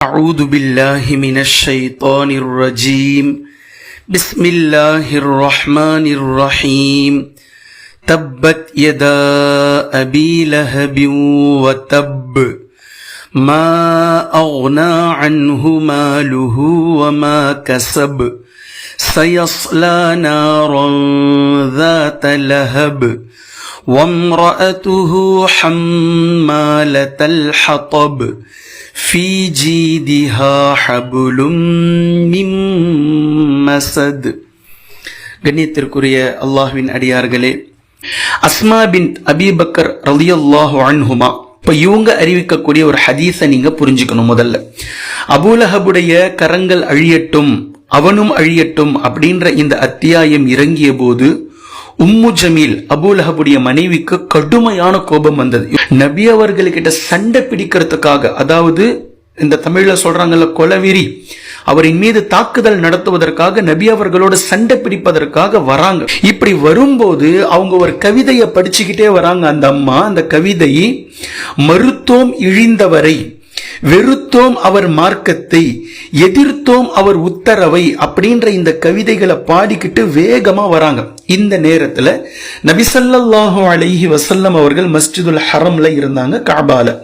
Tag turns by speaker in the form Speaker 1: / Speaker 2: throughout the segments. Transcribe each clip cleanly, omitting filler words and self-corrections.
Speaker 1: أعوذ بالله من الشيطان الرجيم بسم الله الرحمن الرحيم تبت يدا أبي لهب وتب ما أغنى عنه ماله وما كسب سيصلى نارا ذات لهب وامرأته حمالة الحطب في جيدها حبل من مسد. கண்ணியத்திற்குரிய அல்லாஹ்வின் அடியார்களே, அஸ்மா பின் அபி பக்கர் ரலியல்லாஹு அன்ஹுமா, இப்ப இவங்க அறிவிக்கக்கூடிய ஒரு ஹதீஸை நீங்க புரிஞ்சுக்கணும். முதல்ல அபூலஹபுடைய கரங்கள் அழியட்டும் அவனும் அழியட்டும் அப்படின்ற இந்த அத்தியாயம் இறங்கிய போது உம்மு ஜமீல் அபூலஹபுடைய மனைவிக்கு கடுமையான கோபம் வந்தது. நபி அவர்கள்கிட்ட சண்டை பிடிக்கிறதுக்காக, அதாவது இந்த தமிழ்ல சொல்றாங்கல்ல கொலவெறி, அவரின் மீது தாக்குதல் நடத்துவதற்காக நபி அவர்களோட சண்டை பிடிப்பதற்காக வராங்க. இப்படி வரும்போது அவங்க ஒரு கவிதையை படிச்சுக்கிட்டே வராங்க. அந்த அம்மா அந்த கவிதை, மறுத்தோம் இழிந்தவரை, வெறுத்தோம் அவர் மார்க்கத்தை, எதிர்த்தோம் அவர் உத்தரவை அப்படின்ற இந்த கவிதைகளை பாடிக்கிட்டு வேகமா வராங்க. இந்த நேரத்துல நபி ஸல்லல்லாஹு அலைஹி வஸல்லம் அவர்கள் மஸ்ஜிதுல் ஹரம்ல இருந்தாங்க, கஅபால.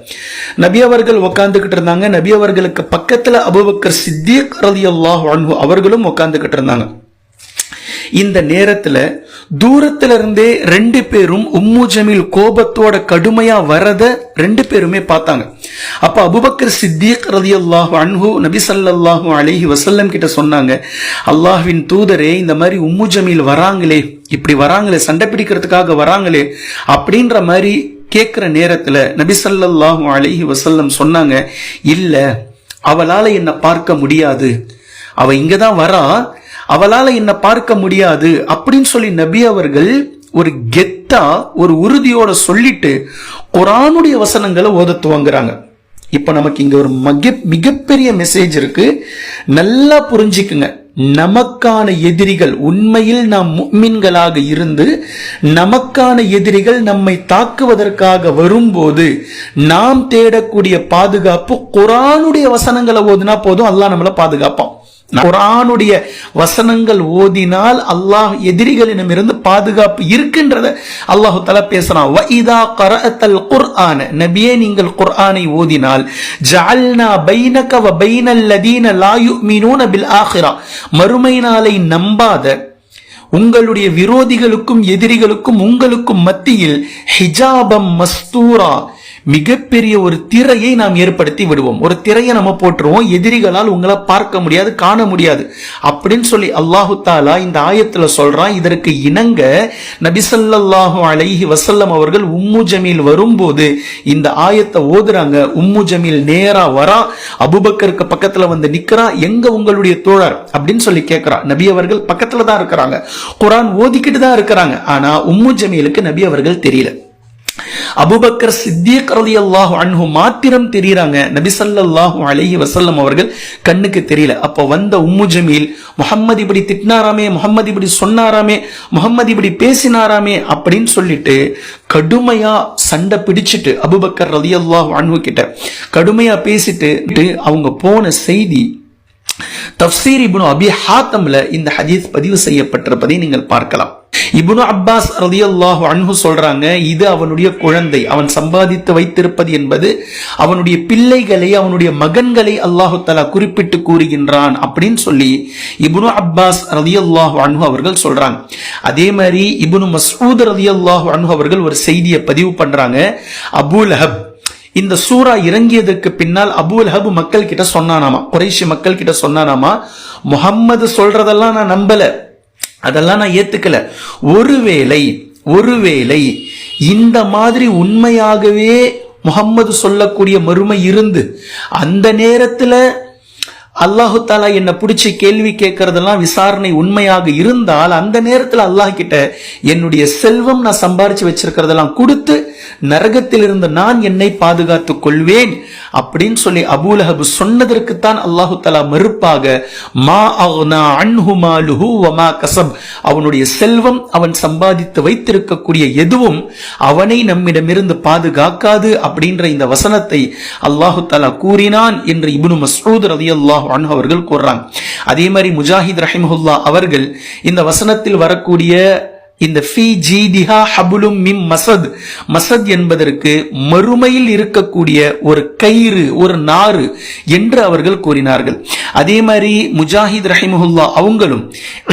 Speaker 1: நபி அவர்கள் உட்கார்ந்துகிட்டு இருந்தாங்க. நபி அவர்களுக்கு பக்கத்துல அபூபக்கர் சித்திக் ரலியல்லாஹு அன்ஹு அவர்களும் உட்கார்ந்துகிட்டு இருந்தாங்க. இந்த நேரத்துல தூரத்துல இருந்தே ரெண்டு பேரும் உம்மு ஜமீல் கோபத்தோட கடுமையா வரத ரெண்டு பேருமே பார்த்தாங்க. அப்ப அபூபக்கர் சித்திக் ரலியல்லாஹு அன்ஹு நபி ஸல்லல்லாஹு அலைஹி வஸல்லம் கிட்ட சொன்னாங்க, அல்லாஹ்வின் தூதரே, இந்த மாதிரி உம்மு ஜமீல் வராங்களே, இப்படி வராங்களே, சண்டை பிடிக்கிறதுக்காக வராங்களே அப்படின்ற மாதிரி கேட்கிற நேரத்துல நபி ஸல்லல்லாஹு அலைஹி வஸல்லம் சொன்னாங்க, இல்ல, அவளால என்ன பார்க்க முடியாது, அவ இங்கதான் வரா, அவளால என்ன பார்க்க முடியாது அப்படின்னு சொல்லி நபி அவர்கள் ஒரு கெத்தா ஒரு உறுதியோட சொல்லிட்டு குர்ஆனுடைய வசனங்களை ஓத துவங்குறாங்க. இப்ப நமக்கு இங்க ஒரு மிகப்பெரிய மெசேஜ் இருக்கு, நல்லா புரிஞ்சுக்குங்க. நமக்கான எதிரிகள், உண்மையில் நாம் முஃமின்களாக இருந்து நமக்கான எதிரிகள் நம்மை தாக்குவதற்காக வரும்போது நாம் தேடக்கூடிய பாதுகாப்பு குர்ஆனுடைய வசனங்களை ஓதினா போதும், அல்லாஹ் நம்மளை பாதுகாப்பான். குர்ஆனுடைய வசனங்கள் ஓதினால் அல்லாஹ் எதிரிகளிடமிருந்து பாதுகாப்பு இருக்கின்றத அல்லாஹ் தஆலா பேசுறான். வ இதா கரஅத்தல் குர்ஆன, நபியே நீங்கள் குர்ஆனை ஓதினால், ஜஅல்னா பைனக வ பைனல் லதீன லா யுமினூன பில் ஆখিরা, மறுமை நாளை நம்பாத உங்களுடைய விரோதிகளுக்கும் எதிரிகளுக்கும் உங்களுக்கும் மத்தியில் ஹிஜாபம் மஸ்தூரா, மிகப்பெரிய ஒரு திரையை நாம் ஏற்படுத்தி விடுவோம். ஒரு திரையை நம்ம போட்டுருவோம், எதிரிகளால் உங்களை பார்க்க முடியாது, காண முடியாது அப்படின்னு சொல்லி அல்லாஹு தாலா இந்த ஆயத்துல சொல்றான். இதற்கு இணங்க நபி ஸல்லல்லாஹு அலைஹி வஸல்லம் அவர்கள் உம்மு ஜமீல் வரும்போது இந்த ஆயத்தை ஓதுறாங்க. உம்மு ஜமீல் நேரா வரா, அபூபக்கருக்கு பக்கத்துல வந்து நிக்கிறா. எங்க உங்களுடைய தோழர் அப்படின்னு சொல்லி கேட்கிறா. நபி அவர்கள் பக்கத்துல தான் இருக்கிறாங்க, குர்ஆன் ஓதிக்கிட்டு தான் இருக்கிறாங்க. ஆனா உம்மு ஜமீலுக்கு நபி அவர்கள் தெரியல. அபூபக்கர் சித்திக் ரலியல்லாஹு அன்ஹு மாத்திரம் தெரியுறாங்க, நபி ஸல்லல்லாஹு அலைஹி வஸல்லம் அவர்கள் கண்ணுக்கு தெரியல. அப்ப வந்த உம்மு ஜமீல், முஹம்மது இப்படி திட்டினாராமே, முஹம்மது இப்படி சொன்னாராமே, முஹம்மது இப்படி பேசினாராமே அப்படின்னு சொல்லிட்டு கடுமையா சண்டை பிடிச்சிட்டு அபூபக்கர் ரலியல்லாஹு அன்ஹு கிட்ட கடுமையா பேசிட்டு அவங்க போன செய்தி தஃப்சீர் இப்னு அபி ஹாத்தம்ல இந்த ஹதீஸ் பதிவு செய்யப்பட்டிருப்பதை நீங்கள் பார்க்கலாம். இப்னு அப்பாஸ் ரலியல்லாஹு அன்ஹு சொல்றாங்க, இது அவனுடைய குழந்தை, அவன் சம்பாதித்து வைத்திருப்பது என்பது அவனுடைய பிள்ளைகளை, அவனுடைய மகன்களை அல்லாஹு தஆலா குறிப்பிட்டு கூறுகின்றான் அப்படின்னு சொல்லி இப்னு அப்பாஸ் ரலியல்லாஹு அன்ஹு அவர்கள் சொல்றாங்க. அதே மாதிரி இப்னு மஸ்ஊத் ரலியல்லாஹு அன்ஹு அவர்கள் ஒரு செய்தியை பதிவு பண்றாங்க. அபூலஹப் இந்த சூரா இறங்கியதற்கு பின்னால் அபூலஹப் மக்கள் கிட்ட சொன்னானாமா, குறைஷி மக்கள் கிட்ட சொன்னானாமா, முஹம்மது சொல்றதெல்லாம் நான் நம்பல, அதெல்லாம் நான் ஏத்துக்கல, ஒருவேளை இந்த மாதிரி உண்மையாகவே முஹம்மது சொல்லக்கூடிய மறுமை இருந்து அந்த நேரத்துல அல்லாஹு தாலா என்ன பிடிச்சி கேள்வி கேட்கறதெல்லாம் விசாரணை உண்மையாக இருந்தால் அந்த நேரத்தில் அல்லாஹ் கிட்ட என்னுடைய செல்வம் நான் சம்பாரிச்சு வச்சிருக்கிறதெல்லாம் கொடுத்து நரகத்தில் இருந்து நான் என்னை பாதுகாத்துக் கொள்வேன் அப்படின்னு சொல்லி அபூலஹப் சொன்னதற்குத்தான் அல்லாஹு தாலா மறுப்பாக மா அக்னா அன்ஹு மாலுஹு வமா கஸப், அவனுடைய செல்வம் அவன் சம்பாதித்து வைத்திருக்கக்கூடிய எதுவும் அவனை நம்மிடமிருந்து பாதுகாக்காது அப்படின்ற இந்த வசனத்தை அல்லாஹு தாலா கூறினான் என்று இப்னு மஸ்ஊத் ரலியல்லாஹு அன்ஹு அவர்கள் கூறுறாங்க. அதே மாதிரி முஜாஹித் ரஹிமஹுல்லாஹ் அவர்கள் இந்த வசனத்தில் வரக்கூடிய இந்த ஃபீ ஜீதிஹா ஹபுலும் மிம் மசத், மசத் என்பதற்கு மறுமையில் இருக்கக்கூடிய ஒரு கயிறு, ஒரு நாறு என்று அவர்கள் கூறினார்கள். அதே மாதிரி முஜாஹித் ரஹிமஹுல்லாஹ் அவங்களும்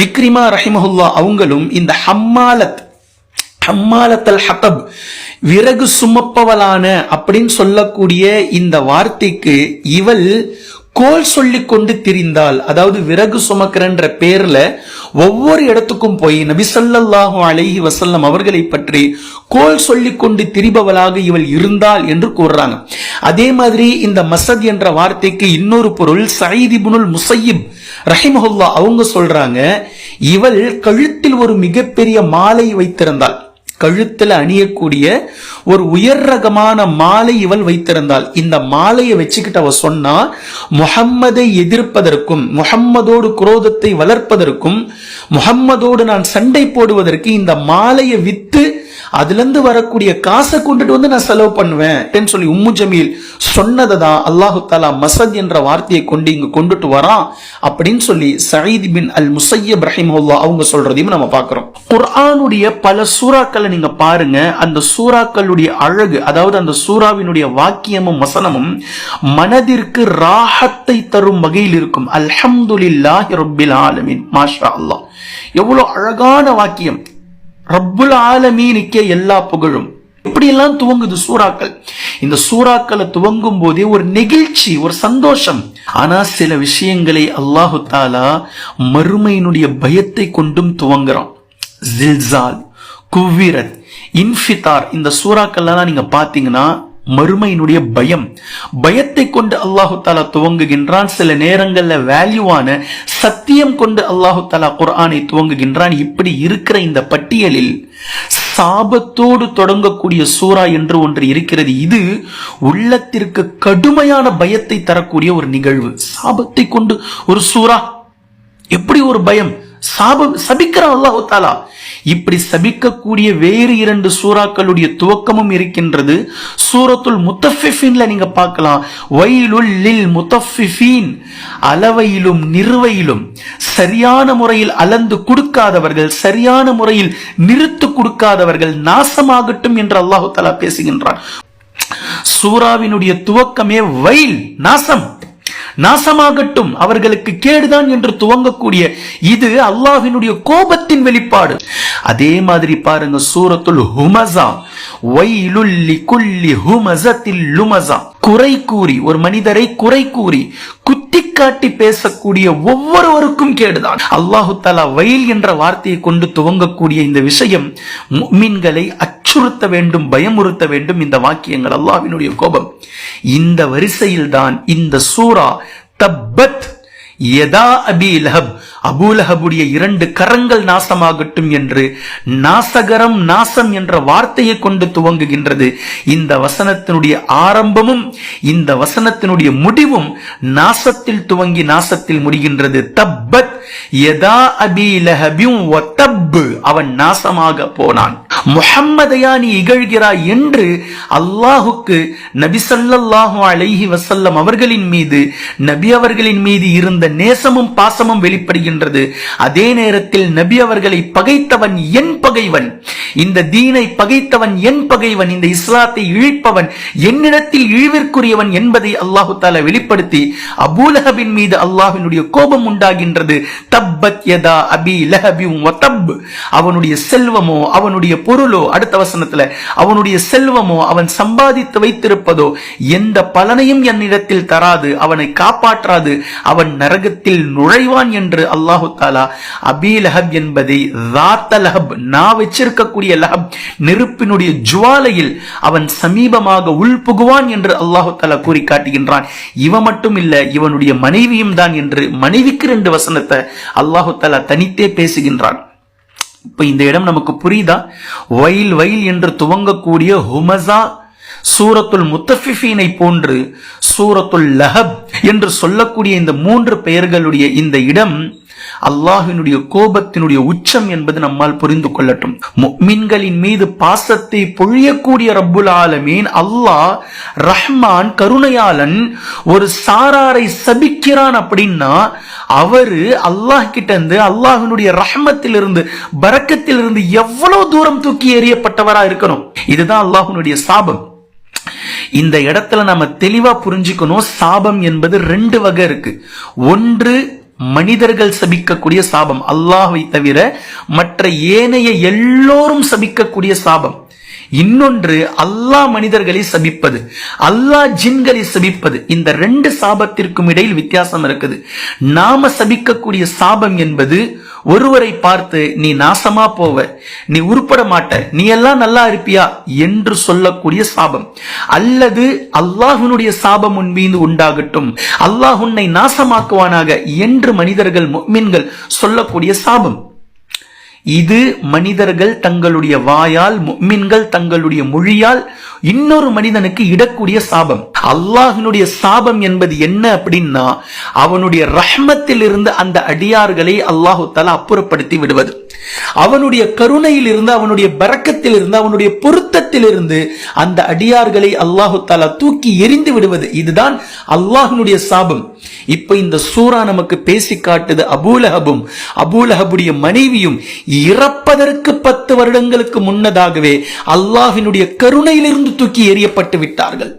Speaker 1: இக்ரிமா ரஹிமஹுல்லாஹ் அவங்களும் இந்த ஹம்மாலத்தல் ஹதப், விறகு சுமப்பவளான அப்படின்னு சொல்லக்கூடிய இந்த வார்த்தைக்கு இவள் கோல் சொல்லி கொண்டு திரிந்தால், அதாவது விறகு சுமக்கிறன்ற பேர்ல ஒவ்வொரு இடத்துக்கும் போய் நபி ஸல்லல்லாஹு அலைஹி வஸல்லம் அவர்களை பற்றி கோல் சொல்லி கொண்டு திரிபவளாக இவள் இருந்தாள் என்று கூறுறாங்க. அதே மாதிரி இந்த மசத் என்ற வார்த்தைக்கு இன்னொரு பொருள் சயீத் இப்னுல் முஸையிப் ரஹிமஹுல்லாஹ் அவங்க சொல்றாங்க, இவள் கழுத்தில் ஒரு மிகப்பெரிய மாலை வைத்திருந்தாள், கழுத்தில் அணியக்கூடிய ஒரு உயர் ரகமான மாலை இவள் வைத்திருந்தாள். இந்த மாலையை வச்சுக்கிட்டு அவ சொன்னா, முஹம்மதை எதிர்ப்பதற்கும் முஹம்மதோடு குரோதத்தை வளர்ப்பதற்கும் முஹம்மதோடு நான் சண்டை போடுவதற்கு இந்த மாலையை வித்து அதுல இருந்து வரக்கூடிய காசை கொண்டுட்டு வந்து நான் செலவு பண்ணுவேன் சொல்லி உம்மு ஜமீல் சொன்னதை தான் அல்லாஹு தாலா மசத் என்ற வார்த்தையை கொண்டு இங்கு கொண்டுட்டு வரான் அப்படின்னு சொல்லி சயீத் பின் அல் முஸையிப் ரஹிமஹுல்லாஹ் அவங்க சொல்றதையும் நம்ம பார்க்கிறோம். குர்ஆனுடைய பல சூறாக்களை நீங்க பாருங்க, அந்த சூறாக்களுடைய அழகு, அதாவது அந்த சூறாவினுடைய வாக்கியமும் வசனமும் மனதிற்கு ராஹத்தை தரும் வகையில் இருக்கும். அல்ஹம்துலில்லாஹி ரப்பில் ஆலமீன், மாஷா அல்லாஹ், எவ்வளவு அழகான வாக்கியம். ரப்புல் ஆலமீனுக்கே எல்லா புகழும். இப்படி எல்லாம் துவங்குது சூறாக்கள். இந்த சூறாக்களை துவங்கும் போதே ஒரு நெகிழ்ச்சி, ஒரு சந்தோஷம். ஆனா சில விஷயங்களை அல்லாஹு தாலா மறுமையினுடைய பயத்தை கொண்டும் துவங்குறான். ஜில்சால், குவ்விரத், இன்ஃபிதார், இந்த சூறாக்கள்லாம் நீங்க பாத்தீங்கன்னா மறுமையினுடைய பயத்தை கொண்டு அல்லாஹு தாலா துவங்குகின்றான். சில நேரங்கள்ல வேல்யூவான சத்தியம் கொண்டு அல்லாஹு தாலா குர்ஆனை துவங்குகின்றான். இப்படி இருக்கிற இந்த பட்டியலில் சாபத்தோடு தொடங்கக்கூடிய சூரா என்று ஒன்று இருக்கிறது. இது உள்ளத்திற்கு கடுமையான பயத்தை தரக்கூடிய ஒரு நிகழ்வு. சாபத்தை கொண்டு ஒரு சூரா, எப்படி ஒரு பயம், சபிக்கிறான் அல்லாஹு தாலா. இப்படி சபிக்கக்கூடிய வேறு 2 சூறாக்களுடைய துவக்கமும் இருக்கின்றது. சூரத்துல் முத்தஃபிஃபீன்ல நீங்க பார்க்கலாம், வைலுல் லில் முத்தஃபிஃபீன், அளவையிலும் நிறுவையிலும் சரியான முறையில் அளந்து கொடுக்காதவர்கள், சரியான முறையில் நிறுத்து கொடுக்காதவர்கள் நாசமாகட்டும் என்று அல்லாஹு தஆலா பேசுகின்றான். சூறாவினுடைய துவக்கமே வைல், நாசம், நாசமாகட்டும், அவர்களுக்கு கேடுதான் என்று துவங்கக்கூடிய இது அல்லாஹ்வினுடைய கோபத்தின் வெளிப்பாடு. அதே மாதிரி பாருங்க சூரத்துல் ஹுமஸா, வைலுல் லிகுல்லி ஹுமஸத்தில் லுமஸா, குறை கூறி, ஒரு மனிதரை குறை கூறி குத்தி காட்டி பேசக்கூடிய ஒவ்வொருவருக்கும் கேடுதான். அல்லாஹு தஆலா வைல் என்ற வார்த்தையை கொண்டு துவங்கக்கூடிய இந்த விஷயம் முஃமின்களை அச்சுறுத்த வேண்டும், பயமுறுத்த வேண்டும். இந்த வாக்கியங்கள் அல்லாஹ்வினுடைய கோபம். இந்த வரிசையில் தான் இந்த சூரா தப்பத் யதா அபீ லஹப், அபூ லஹபுடைய 2 கரங்கள் நாசமாகட்டும் என்று நாசகரம், நாசம் என்ற வார்த்தையை கொண்டு துவங்குகின்றது. இந்த வசனத்தினுடைய ஆரம்பமும் இந்த வசனத்தினுடைய முடிவும் நாசத்தில் துவங்கி நாசத்தில் முடிகின்றது. தப்பத் யதா அபீ லஹபின் வ தப், அவன் நாசமாக போனான். முஹம்மதையா நீ இகழ்கிறாய் என்று அல்லாஹுக்கு நபி ஸல்லல்லாஹு அலைஹி வஸல்லம் அவர்களின் மீது, நபி அவர்களின் மீது இருந்த நேசமும் பாசமும் வெளிப்படுகின்றது. அதே நேரத்தில் நபி அவர்களை பகைத்தவன் என் பகைவன், இந்த தீனை பகைத்தவன் என் பகைவன், இந்த இஸ்லாத்தை இழிப்பவன் என்னிடத்தில் இழிவிற்குரியவன் என்பதை அல்லாஹு தஆலா வெளிப்படுத்தி அபூ லஹபின் மீது அல்லாஹ்வினுடைய கோபம் உண்டாகின்றது. தப்பத் யதா அபீ லஹபின் வ தப், அவனுடைய செல்வமோ அவனுடைய பொருளோ, அடுத்த வசனத்துல அவனுடைய செல்வமோ, அவன் சம்பாதித்து வைத்திருப்பதோ எந்த பலனையும் என்னிடத்தில் தராது, அவனை காப்பாற்றாது, அவன் நரகத்தில் நுழைவான் என்று அல்லாஹு தாலா அபீ லஹப் என்பதை லஹப், நான் வச்சிருக்கக்கூடிய லஹப் நெருப்பினுடைய ஜுவாலையில் அவன் சமீபமாக உள்புகுவான் என்று அல்லாஹு தாலா கூறி காட்டுகின்றான். இவன் மட்டும் இல்ல, இவனுடைய மனைவியும் தான் என்று மனைவிக்கு 2 வசனத்தை அல்லாஹு தாலா தனித்தே பேசுகின்றான். இப்ப இந்த இடம் நமக்கு புரியுதா? வயல் வயல் என்று துவங்கக்கூடிய ஹுமஸா சூரத்துல் முத்தஃபிஃபீனை போன்று சூரத்துல் லஹப் என்று சொல்லக்கூடிய இந்த 3 பெயர்களுடைய இந்த இடம் அல்லாஹ்வினுடைய கோபத்தினுடைய உச்சம் என்பது நம்மால் புரிந்து கொள்ளட்டும். முஃமின்களின் மீது பாசத்தை பொழியக்கூடிய ரப்புல் ஆலமீன் அல்லாஹ் ரஹ்மான் கருணையாளன் ஒரு சாராரை சபிக்கிறான் அப்படின்னா அவரு அல்லாஹ் கிட்ட இருந்து, அல்லாஹ்வினுடைய ரஹ்மத்திலிருந்து, பரக்கத்திலிருந்து எவ்வளவு தூரம் தூக்கி எறியப்பட்டவரா இருக்கணும். இதுதான் அல்லாஹ்வினுடைய சாபம். இந்த இடத்துல நாம தெளிவா புரிஞ்சுக்கணும். சாபம் என்பது 2 வகை இருக்கு. ஒன்று மனிதர்கள் சபிக்கக்கூடிய சாபம், அல்லாஹ்வை தவிர மற்ற ஏனைய எல்லோரும் சபிக்கக்கூடிய சாபம். இன்னொன்று அல்லாஹ் மனிதர்களை சபிப்பது, அல்லாஹ் ஜின்களை சபிப்பது. இந்த 2 சாபத்திற்கும் இடையில் வித்தியாசம் இருக்குது. நாம சபிக்கக்கூடிய சாபம் என்பது ஒருவரை பார்த்து நீ நாசமா போவ, நீ உருப்பட மாட்ட, நீ எல்லாம் நல்லா இருப்பியா என்று சொல்லக்கூடிய சாபம். அல்லது அல்லாஹ்வினுடைய சாபம் உன் மீது உண்டாகட்டும், அல்லாஹ் உன்னை நாசமாக்குவானாக என்று மனிதர்கள் முஃமின்கள் சொல்லக்கூடிய சாபம். இது மனிதர்கள் தங்களுடைய வாயால், முஃமின்கள் தங்களுடைய மொழியால் இன்னொரு மனிதனுக்கு இடக்கூடிய சாபம். அல்லாஹ்வினுடைய சாபம் என்பது என்ன அப்படின்னா அவனுடைய ரஹ்மத்தில் இருந்து அந்த அடியார்களை அல்லாஹு தஆலா அப்புறப்படுத்தி விடுவது, அவனுடைய கருணையில் இருந்து, அவனுடைய பரக்கத்தில் இருந்து, அவனுடைய பொருத்தத்தில் இருந்து அந்த அடியார்களை அல்லாஹு தஆலா தூக்கி எறிந்து விடுவது. இதுதான் அல்லாஹ்வினுடைய சாபம். இப்ப இந்த சூரா நமக்கு பேசி காட்டுது அபூலஹபும் அபூலஹபுடைய மனைவியும் இறப்பதற்கு 10 வருடங்களுக்கு முன்னதாகவே அல்லாஹ்வினுடைய கருணையிலிருந்து தூக்கி எறியப்பட்டு விட்டார்கள்,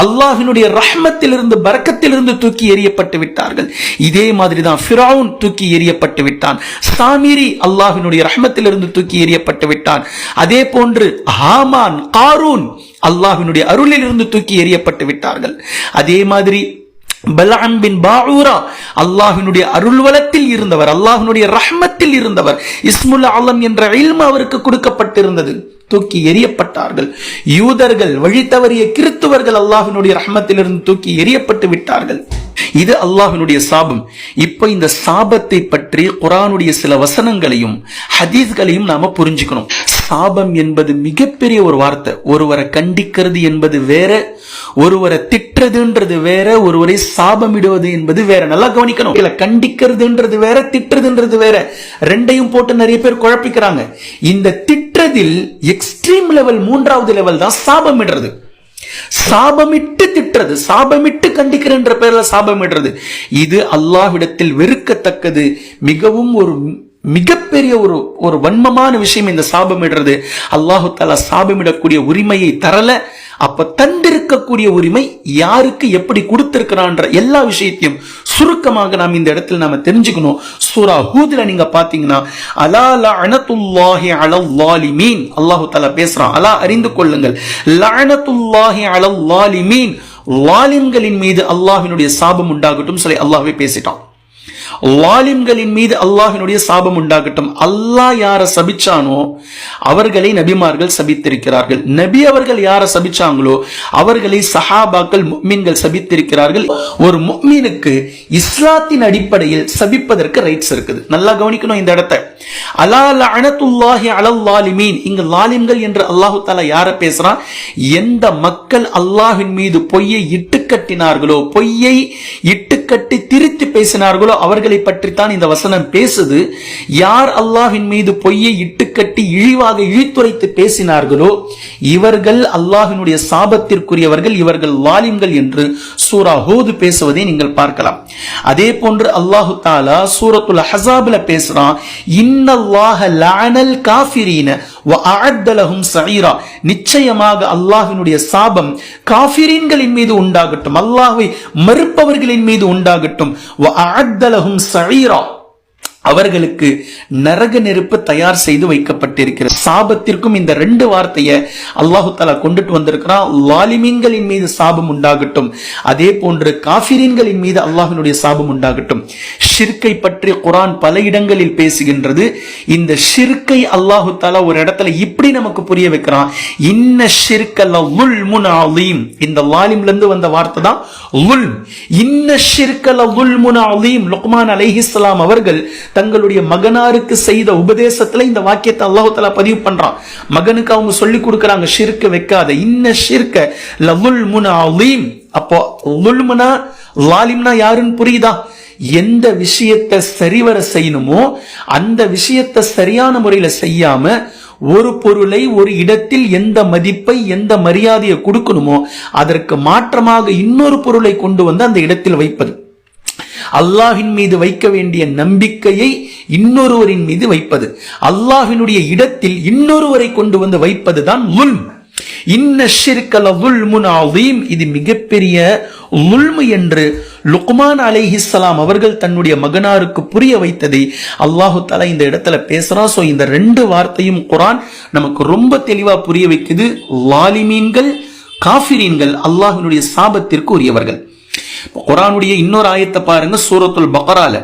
Speaker 1: அல்லாஹ்வினுடைய ரஹ்மத்திலிருந்து, பரக்கத்திலிருந்து தூக்கி எறியப்பட்டு விட்டார்கள். இதே மாதிரிதான் ஃபிரௌன் தூக்கி எறியப்பட்டு விட்டான், சாமிரி அல்லாஹ்வினுடைய ரஹ்மத்திலிருந்து தூக்கி எறியப்பட்டு விட்டான். அதே போன்று ஹாமான், காரூன் அல்லாஹ்வினுடைய அருளிலிருந்து தூக்கி எறியப்பட்டு விட்டார்கள். அதே மாதிரி பலஅம் பின் பாஊரா அல்லாஹ்வினுடைய அருள்வலத்தில் இருந்தவர், அல்லாஹ்வினுடைய ரஹ்மத்தில் இருந்தவர், இஸ்முல் ஆலம் என்ற இல்மு அவருக்கு கொடுக்கப்பட்டிருந்தது, தூக்கி எறியப்பட்டார்கள். யூதர்கள், வழி தவறிய கிறிஸ்துவர்கள் அல்லாஹ்வினுடைய ரஹ்மத்திலிருந்து தூக்கி எறியப்பட்டு விட்டார்கள். இது அல்லாஹ்வினுடைய சாபம். இப்ப இந்த சாபத்தை பற்றி குர்ஆனுடைய சில வசனங்களையும் ஹதீஸ்களையும் நாம புரிஞ்சுக்கணும். சாபம் என்பது மிகப்பெரிய ஒரு வார்த்தை. ஒருவரை கண்டிக்கிறது என்பது வேற, ஒருவரை திட்டுறதுன்றது வேற, ஒருவரை சாபமிடுவது என்பது வேற. நல்லா கவனிக்கணும். இல்ல, கண்டிக்கிறதுன்றது வேற, திட்டுறதுன்றது வேற. 2யும் போட்டு நிறைய பேர் குழப்பிக்கிறாங்க. இந்த திட்டுறதில் எக்ஸ்ட்ரீம் லெவல், 3வது லெவல் தான் சாபமிடுறது. சாபமிட்டு திட்டுறது, சாபமிட்டு கண்டிக்கிற பேர்ல சாபமிடுறது, இது அல்லாஹ்விடத்தில் வெறுக்கத்தக்கது. மிகவும் ஒரு மிகப்பெரிய ஒரு வன்மமான விஷயம் இந்த சாபமிடுறது. அல்லாஹு தஆலா சாபமிடக்கூடிய உரிமையை தரல. அப்ப தந்திருக்கக்கூடிய உரிமை யாருக்கு எப்படி கொடுத்திருக்கிறான்ற எல்லா விஷயத்தையும் சுருக்கமாக நாம் இந்த இடத்துல நாம தெரிஞ்சுக்கணும். சூரா ஹூத்ல நீங்க பாத்தீங்கன்னா அலா லஅனத்துல்லாஹி அலல் ஸாலிமீன் அல்லாஹ் தஆலா பேசுறான். அலா அறிந்து கொள்ளுங்கள், லஅனத்துல்லாஹி அலல் ஸாலிமீன், ஸாலிம்களின் மீது அல்லாஹ்வினுடைய சாபம் உண்டாகட்டும் சொல்லி அல்லாஹ்வே பேசிட்டான். ஸாலிம்களின் மீது அல்லாஹ்வினுடைய சாபம் உண்டாகட்டும். அல்லாஹ் யாரை சபிச்சானோ அவர்களை நபிமார்கள் சபித்திருக்கிறார்கள். நபி அவர்கள் யாரை சபிச்சாங்களோ அவர்களை சஹாபாக்கள், முஃமின்கள் சபித்திருக்கிறார்கள். ஒரு முஃமினுக்கு இஸ்லாத்தின் அடிப்படையில் சபிப்பதற்கு ரைட்ஸ் இருக்குது. நல்லா கவனிக்கணும் இந்த இடத்தை. அலா லஅனத்துல்லாஹி அலல் ஸாலிமீன், இங்க ஸாலிம்கள் என்று அல்லாஹ் தஆலா யாரை பேசுறான்? எந்த மக்கள் அல்லாஹ்வின் மீது பொய்யை இட்டு கட்டினார்களோ, பொய்யை இட்டுக்கட்டி திரித்து பேசினார்களோ அவர்களை பற்றித்தான் இந்த வசனம் பேசுது. யார் அல்லாஹ்வின் மீது பொய்யை இட்டுக்கட்டி இழிவாக இழித்துரைத்து பேசினார்களோ இவர்கள் அல்லாஹ்வினுடைய சாபத்திற்குரியவர்கள், இவர்கள் ஸாலிம்கள் என்று சூரா ஹூத் பேசுவதை நீங்கள் பார்க்கலாம். அதே போன்று அல்லாஹ் தஆலா சூரத்துல் அஹ்ஸாப்ல பேசுறான், இன்னல்லாஹ லஅனல் காஃபிரீன வ அஅத்த லஹும் ஸஈரா, நிச்சயமாக அல்லாஹ்வினுடைய சாபம் காஃபிரீன்களின் மீது உண்டாகட்டும், அல்லாஹ்வை மறுப்பவர்களின் மீது உண்டாகட்டும். வ அஅத்த லஹும் ஸஈரா, அவர்களுக்கு நரக நெருப்பு தயார் செய்து வைக்கப்பட்டிருக்கிறது. சாபத்திற்கும் இந்த 2 வார்த்தையை அல்லாஹு தஆலா கொண்டுட்டு வந்திருக்கிறான். லாலிமீன்களின் மீது சாபம் உண்டாகட்டும், அதே போன்று காஃபிரீன்களின் மீது அல்லாஹ்வினுடைய சாபம் உண்டாகட்டும். ஷிர்கை பற்றி குர்ஆன் பல இடங்களில் பேசுகின்றது. இந்த ஷிர்கை அல்லாஹு தஆலா ஒரு இடத்துல இப்படி நமக்கு புரிய வைக்கிறான். இன்ன ஷிர்க லظுல்முன் அலீம். இந்த லாலிம்ல இருந்து வந்த வார்த்தை தான் லுல்ம். இன்ன ஷிர்க லظுல்முன் அலீம். லுக்மான் அலைஹிஸ்ஸலாம் அவர்கள் தங்களுடைய மகனாருக்கு செய்த உபதேசத்துல இந்த வாக்கியத்தை அல்லாஹ் தஆலா பதிவு பண்றான். மகனுக்கு அவங்க சொல்லி கொடுக்கறாங்க, ஷிர்க வைக்காத. இன்ன ஷிர்க லظுல்முன் அலீம். அப்போ லுல்ம்னா லாலிம்னா யாருன்னு புரியுதா? எந்த விஷயத்தை சரிவர செய்யணுமோ அந்த விஷயத்தை சரியான முறையில செய்யாம ஒரு பொருளை ஒரு இடத்தில் எந்த மதிப்பை எந்த மரியாதையை கொடுக்கணுமோ அதற்கு மாற்றமாக இன்னொரு பொருளை கொண்டு வந்து அந்த இடத்தில் வைப்பது. அல்லாஹ்வின் மீது வைக்க வேண்டிய நம்பிக்கையை இன்னொருவரின் மீது வைப்பது, அல்லாஹ்வினுடைய இடத்தில் இன்னொருவரை கொண்டு வந்து வைப்பதுதான் லுல்ம். இன்ன ஷிர்க லظுல்முன் அலீம். இது மிகப்பெரிய லுல்ம் என்று லுக்மான் அலைஹிஸ்ஸலாம் அவர்கள் தன்னுடைய மகனாருக்கு புரிய வைத்ததை அல்லாஹு தஆலா இந்த இடத்துல பேசுறான். சோ இந்த 2 வார்த்தையும் குர்ஆன் நமக்கு ரொம்ப தெளிவா புரிய வைக்குது. லாலிமீன்கள், காஃபிரீன்கள் அல்லாஹ்வினுடைய சாபத்திற்கு உரியவர்கள். குர்ஆனுடைய இன்னொரு ஆயத்தை பாருங்க, சூரத்துல் பக்ரால.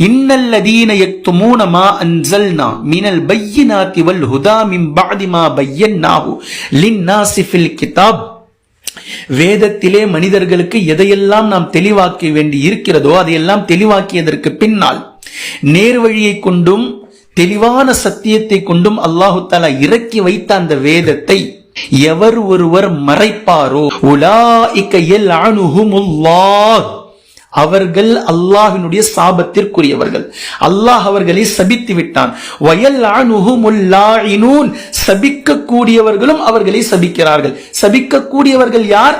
Speaker 1: இன்னல்லதீன யக்துமூன மா அன்ஸல்னா மினல் பையினாத்தி வல் ஹுதா மின் பஅதி மா பையன்னாஹு லின்னாஸி ஃபில் கிதாப். வேதத்திலே மனிதர்களுக்கு எதையெல்லாம் நாம் தெளிவாக்க வேண்டி இருக்கிறதோ அதையெல்லாம் தெளிவாக்கியதற்கு பின்னால் நேர்வழியை கொண்டும் தெளிவான சத்தியத்தை கொண்டும் அல்லாஹு தஆலா இறக்கி வைத்த அந்த வேதத்தை எவர் ஒருவர் மறைப்பாரோ உலாயிக யல்அனுஹுமுல்லாஹ், அவர்கள் அல்லாஹ்வினுடைய சாபத்திற்குரியவர்கள். அல்லாஹ் அவர்களை சபித்து விட்டான். வயல்அனுஹுமுல் லாயினூன், சபிக்கக்கூடியவர்களும் அவர்களை சபிக்கிறார்கள். சபிக்கக்கூடியவர்கள் யார்?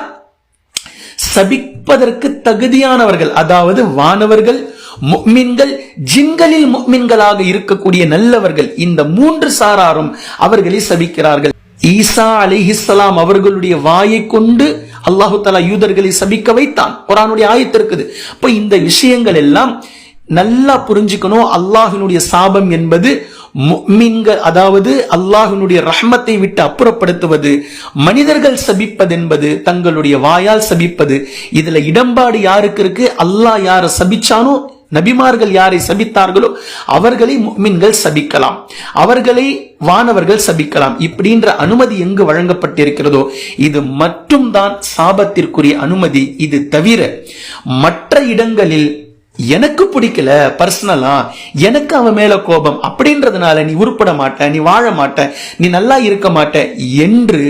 Speaker 1: சபிப்பதற்கு தகுதியானவர்கள், அதாவது வானவர்கள், முஃமின்கள், ஜின்களில் முஃமின்களாக இருக்கக்கூடிய நல்லவர்கள். இந்த 3 சாராரும் அவர்களை சபிக்கிறார்கள். ஈசா அலைஹிஸ்ஸலாம் அவர்களுடைய வாயை கொண்டு அல்லாஹு தஆலா யூதர்களை சபிக்க வைத்தான். குர்ஆனுடைய ஆயத்து இருக்குது. அப்ப இந்த விஷயங்கள் எல்லாம் நல்லா புரிஞ்சுக்கணும். அல்லாஹ்வினுடைய சாபம் என்பது முஃமின்கள், அதாவது அல்லாஹ்வினுடைய ரஹ்மத்தை விட்டு அப்புறப்படுத்துவது. மனிதர்கள் சபிப்பது என்பது தங்களுடைய வாயால் சபிப்பது. இதுல இடம்பாடு யாருக்கு இருக்கு? அல்லாஹ் யாரை சபிச்சானோ, நபிமார்கள் யாரை சபித்தார்களோ அவர்களை முஃமின்கள் சபிக்கலாம், அவர்களை வானவர்கள் சபிக்கலாம். இப்படின்ற அனுமதி எங்கு வழங்கப்பட்டிருக்கிறதோ இது மட்டும்தான் சாபத்திற்குரிய அனுமதி. இது தவிர மற்ற இடங்களில் எனக்கு பிடிக்கல, பர்சனலா எனக்கு அவன் மேல கோபம், அப்படின்றதுனால நீ உருப்பட மாட்ட, நீ வாழ மாட்ட, நீ நல்லா இருக்க மாட்ட என்று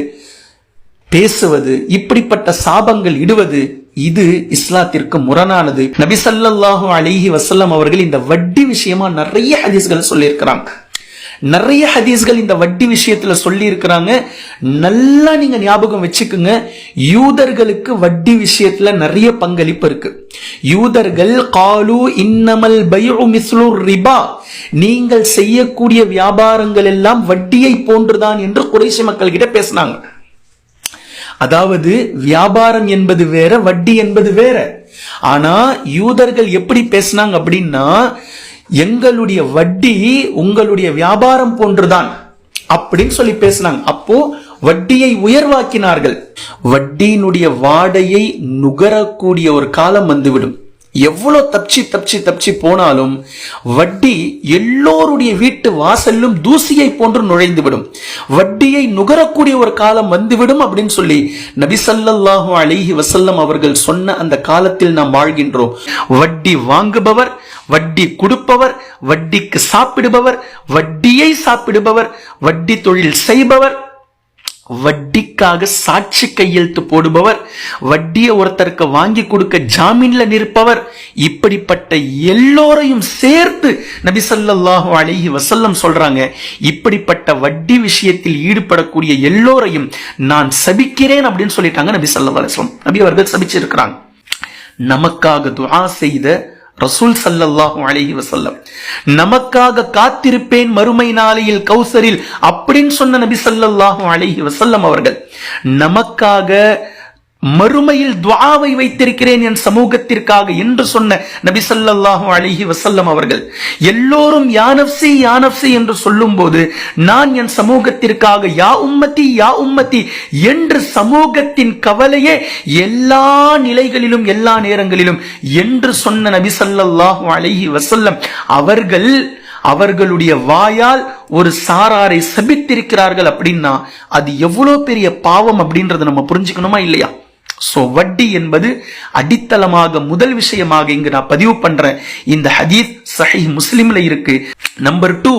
Speaker 1: பேசுவது, இப்படிப்பட்ட சாபங்கள் இடுவது, இது இஸ்லாத்திற்கு முரணானது. நபி ஸல்லல்லாஹு அலைஹி வஸல்லம் அவர்கள் இந்த வட்டி விஷயமா நிறைய ஹதீஸ்கள் சொல்லி இருக்கிறாங்க. நிறைய ஹதீஸ்கள் இந்த வட்டி விஷயத்துல சொல்லி இருக்கிறாங்க. நல்லா நீங்க ஞாபகம் வச்சுக்குங்க, யூதர்களுக்கு வட்டி விஷயத்துல நிறைய பங்களிப்பு இருக்கு. யூதர்கள் காலு இன்னமல் பைஉ மிஸ்லு ரிபா, நீங்கள் செய்யக்கூடிய வியாபாரங்கள் எல்லாம் வட்டியை போன்றுதான் என்று குறைஷி மக்கள் கிட்ட பேசினாங்க. அதாவது வியாபாரம் என்பது வேற, வட்டி என்பது வேற. ஆனா யூதர்கள் எப்படி பேசினாங்க அப்படின்னா, எங்களுடைய வட்டி உங்களுடைய வியாபாரம் போன்றுதான் அப்படின்னு சொல்லி பேசினாங்க. அப்போ வட்டியை உயர்வாக்கினார்கள். வட்டியினுடைய வாடையை நுகரக்கூடிய ஒரு காலம் வந்துவிடும். எவ்வளவு தப்சி போனாலும் வட்டி எல்லோருடைய வீட்டு வாசலும் தூசியை போன்று நுழைந்துவிடும். வட்டியை நுகரக்கூடிய ஒரு காலம் வந்துவிடும் அப்படின்னு சொல்லி நபி ஸல்லல்லாஹு அலைஹி வஸல்லம் அவர்கள் சொன்ன அந்த காலத்தில் நாம் வாழ்கின்றோம். வட்டி வாங்குபவர், வட்டி கொடுப்பவர், வட்டிக்கு சாப்பிடுபவர், வட்டியை சாப்பிடுபவர், வட்டி தொழில் செய்பவர், வட்டிக்காக சாட்சி கையெழுத்து போடுபவர், வட்டியை ஒருத்தருக்கு வாங்கி கொடுக்க ஜாமீன்ல நிற்பவர், இப்படிப்பட்ட எல்லோரையும் சேர்த்து நபி ஸல்லல்லாஹு அலைஹி வஸல்லம் சொல்றாங்க, இப்படிப்பட்ட வட்டி விஷயத்தில் ஈடுபடக்கூடிய எல்லோரையும் நான் சபிக்கிறேன் அப்படின்னு சொல்லிட்டாங்க நபி ஸல்லல்லாஹு அலைஹி வஸல்லம். நபி அவர்கள் சபிச்சிருக்கிறாங்க. நமக்காக துஆ செய்த ரசூல் ஸல்லல்லாஹு அலைஹி வஸல்லம், நமக்காக காத்திருப்பேன் மறுமை நாளையில் கௌசரில் அப்படின்னு சொன்ன நபி ஸல்லல்லாஹு அலைஹி வஸல்லம் அவர்கள், நமக்காக மறுமையில் துஆவை வைத்திருக்கிறேன் என் சமூகத்திற்காக என்று சொன்ன நபி ஸல்லல்லாஹு அலைஹி வஸல்லம் அவர்கள் எல்லோரும் யா நஃப்ஸி யா நஃப்ஸி என்று சொல்லும் போது நான் என் சமூகத்திற்காக யா உம்மத்தி யா உம்மத்தி என்று சமூகத்தின் கவலையே எல்லா நிலைகளிலும் எல்லா நேரங்களிலும் என்று சொன்ன நபி ஸல்லல்லாஹு அலைஹி வஸல்லம் அவர்களுடைய வாயால் ஒரு சாராரை சபித்திருக்கிறார்கள் அப்படின்னா அது எவ்வளவு பெரிய பாவம் அப்படின்றத நம்ம புரிஞ்சுக்கணுமா இல்லையா? சோ வட்டி என்பது அடித்தளமாக முதல் விஷயமாக இங்கு நான் பதிவு பண்றேன். இந்த ஹதீஸ் சஹீஹ் முஸ்லிம்ல இருக்கு. நம்பர் 2,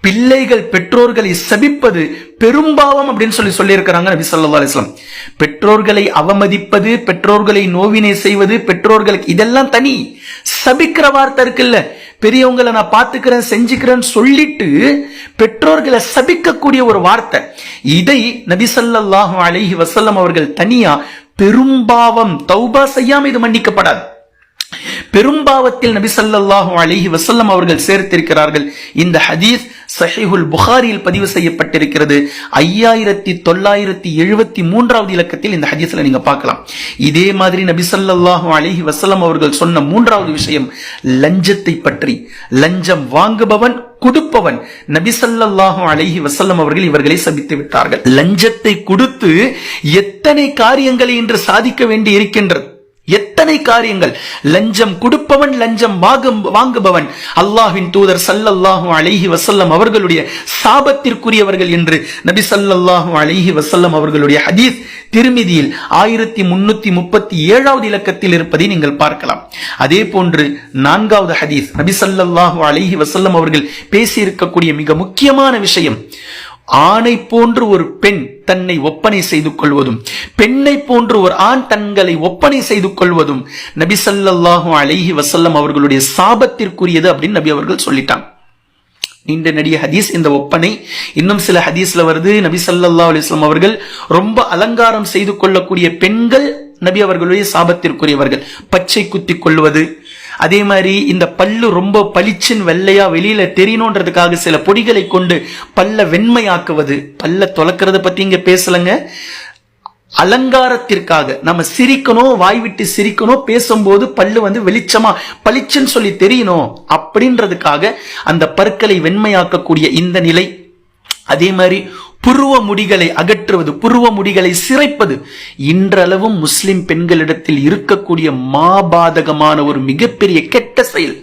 Speaker 1: பிள்ளைகள் பெற்றோர்களை சபிப்பது பெரும்பாவம் அப்படின்னு சொல்லி இருக்கிறாங்க நபி ஸல்லல்லாஹு அலைஹி வஸல்லம். பெற்றோர்களை அவமதிப்பது, பெற்றோர்களை நோவினை செய்வது, பெற்றோர்களுக்கு இதெல்லாம் தனி. சபிக்கிற வார்த்தை இருக்குல்ல, பெரியவங்களை நான் பாத்துக்கிறேன் செஞ்சுக்கிறேன்னு சொல்லிட்டு பெற்றோர்களை சபிக்கக்கூடிய ஒரு வார்த்தை, இதை நபி ஸல்லல்லாஹு அலைஹி வஸல்லம் அவர்கள் தனியா பெரும்பாவம், தௌபா செய்யாம இது மன்னிக்கப்படாது, பெரும்பாவத்தில் நபி ஸல்லல்லாஹு அலைஹி வஸல்லம் அவர்கள் சேர்த்திருக்கிறார்கள். இந்த ஹதீஸ் சஹீஹுல் புகாரியில் பதிவு செய்யப்பட்டிருக்கிறது. 5973வது இலக்கத்தில் இந்த ஹதீஸ்ல நீங்க பார்க்கலாம். இதே மாதிரி நபி ஸல்லல்லாஹு அலைஹி வஸல்லம் அவர்கள் சொன்ன 3வது விஷயம் லஞ்சத்தை பற்றி. லஞ்சம் வாங்குபவன் கொடுப்பவன், நபி ஸல்லல்லாஹு அலைஹி வஸல்லம் அவர்கள் இவர்களை சபித்து விட்டார்கள். லஞ்சத்தை கொடுத்து எத்தனை காரியங்களை இன்று சாதிக்க வேண்டி இருக்கின்றது, எத்தனை காரியங்கள். லஞ்சம் கொடுப்பவன், லஞ்சம் வாங்குபவன் அல்லாஹ்வின் தூதர் ஸல்லல்லாஹு அலைஹி வஸல்லம் அவர்களுடைய சாபத்திற்குரியவர்கள் என்று நபி ஸல்லல்லாஹு அலைஹி வஸல்லம் அவர்களுடைய ஹதீஸ் திர்மிதியில் 1337வது இலக்கத்தில் இருப்பதை நீங்கள் பார்க்கலாம். அதே போன்று 4வது ஹதீஸ் நபி ஸல்லல்லாஹு அலைஹி வஸல்லம் அவர்கள் பேசி இருக்கக்கூடிய மிக முக்கியமான விஷயம், ஆணை போன்று ஒரு பெண் தன்னை ஒப்பனை செய்து கொள்வதும், பெண்ணை போன்று ஒரு ஆண் தங்களை ஒப்பனை செய்து கொள்வதும் நபி ஸல்லல்லாஹு அலைஹி வஸல்லம் அவர்களுடைய சாபத்திற்குரியது அப்படின்னு நபி அவர்கள் சொல்லிட்டாங்க. நீண்ட நெடிய ஹதீஸ் இந்த ஒப்பனை. இன்னும் சில ஹதீஸ்ல வருது, நபி ஸல்லல்லாஹு அலைஹி வஸல்லம் அவர்கள் ரொம்ப அலங்காரம் செய்து கொள்ளக்கூடிய பெண்கள் நபி அவர்களுடைய சாபத்திற்குரியவர்கள். பச்சை குத்தி கொள்வது, அதே மாதிரி இந்த பல்லு ரொம்ப பளிச்சின் வெள்ளையா வெளியில தெரியணுன்றதுக்காக சில பொடிகளை கொண்டு பல்ல வெண்மையாக்குவது. பல்ல தொலைக்கிறத பத்தி இங்க பேசலங்க, அலங்காரத்திற்காக நம்ம சிரிக்கணும், வாய் விட்டு சிரிக்கணும், பேசும்போது பல்லு வெளிச்சமா பளிச்சுன்னு சொல்லி தெரியணும் அப்படின்றதுக்காக அந்த பற்களை வெண்மையாக்கக்கூடிய இந்த நிலை. அதே மாதிரி புருவ முடிகளை அகற்றுவது, புருவ முடிகளை சிரைப்பது இன்றளவும் முஸ்லிம் பெண்களிடத்தில் இருக்கக்கூடிய மாபாதகமான ஒரு மிகப்பெரிய கெட்ட செயல்.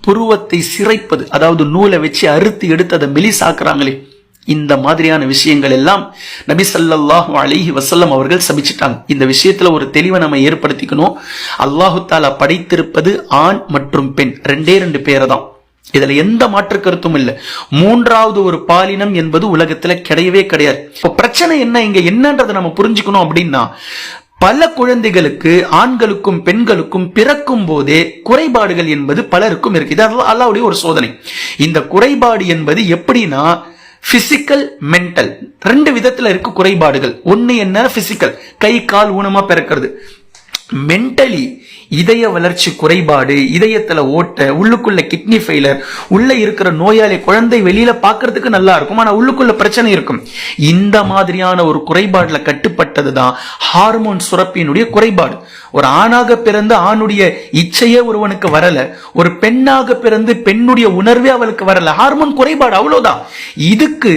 Speaker 1: புருவத்தை சிரைப்பது, அதாவது நூலை வச்சு அறுத்து எடுத்து அதை மெலிசாக்குறாங்களே, இந்த மாதிரியான விஷயங்கள் எல்லாம் நபி ஸல்லல்லாஹு அலைஹி வஸல்லம் அவர்கள் சபிச்சிட்டாங்க. இந்த விஷயத்துல ஒரு தெளிவை நம்ம ஏற்படுத்திக்கணும். அல்லாஹு தஆலா படைத்திருப்பது ஆண் மற்றும் பெண், 2 பேரை தான். இதுல எந்த மாற்று கருத்தும் இல்ல. 3வது ஒரு பாலினம் என்பது உலகத்துல கிடையவே கிடையாது. இப்ப பிரச்சனை என்ன இங்க என்னன்றதை நம்ம புரிஞ்சுக்கணும் அப்படின்னா, பல குழந்தைகளுக்கு ஆண்களுக்கும் பெண்களுக்கும் பிறக்கும் போதே குறைபாடுகள் என்பது பலருக்கும் இருக்கு. இது அல்லாஹ்வுடைய ஒரு சோதனை. இந்த குறைபாடு என்பது எப்படின்னா பிசிக்கல், மென்டல் 2 விதத்துல இருக்கு குறைபாடுகள். ஒன்னு என்ன, பிசிக்கல், கை கால் ஊனமா பிறக்கிறது. மென்டலி இதய வளர்ச்சி குறைபாடு, இதயத்துல ஓட்ட, உள்ளுக்குள்ள கிட்னி ஃபெயிலர், உள்ள இருக்கிற நோயாளி குழந்தை வெளியில பாக்குறதுக்கு நல்லா இருக்கும், ஆனா உள்ளுக்குள்ள பிரச்சனை இருக்கும். இந்த மாதிரியான ஒரு குறைபாடுல கட்டுப்பட்டதுதான் ஹார்மோன் சுரப்பியினுடைய குறைபாடு. ஒரு ஆணாக பிறந்து ஆணுடைய இச்சையே ஒருவனுக்கு வரல, ஒரு பெண்ணாக பிறந்து பெண்ணுடைய உணர்வே அவளுக்கு வரல, ஹார்மோன் குறைபாடு, அவ்வளவுதான். இதுக்கு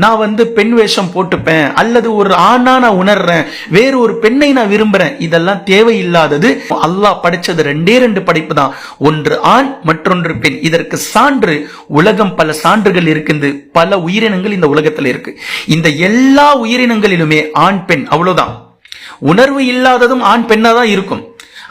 Speaker 1: நான் பெண் வேஷம் போட்டுப்பேன், அல்லது ஒரு ஆணா நான் உணர்றேன், வேறு ஒரு பெண்ணை நான் விரும்புறேன், இதெல்லாம் தேவையில்லாதது. அல்லாஹ் படைச்சது 2 படைப்பு தான், ஒன்று ஆண் மற்றொன்று பெண். இதற்கு சான்று உலகம் பல சான்றுகள் இருக்குது. பல உயிரினங்கள் இந்த உலகத்துல இருக்கு. இந்த எல்லா உயிரினங்களிலுமே ஆண் பெண் அவ்வளவுதான். உணர்வு இல்லாததும் ஆண் பெண்ணா தான் இருக்கும்.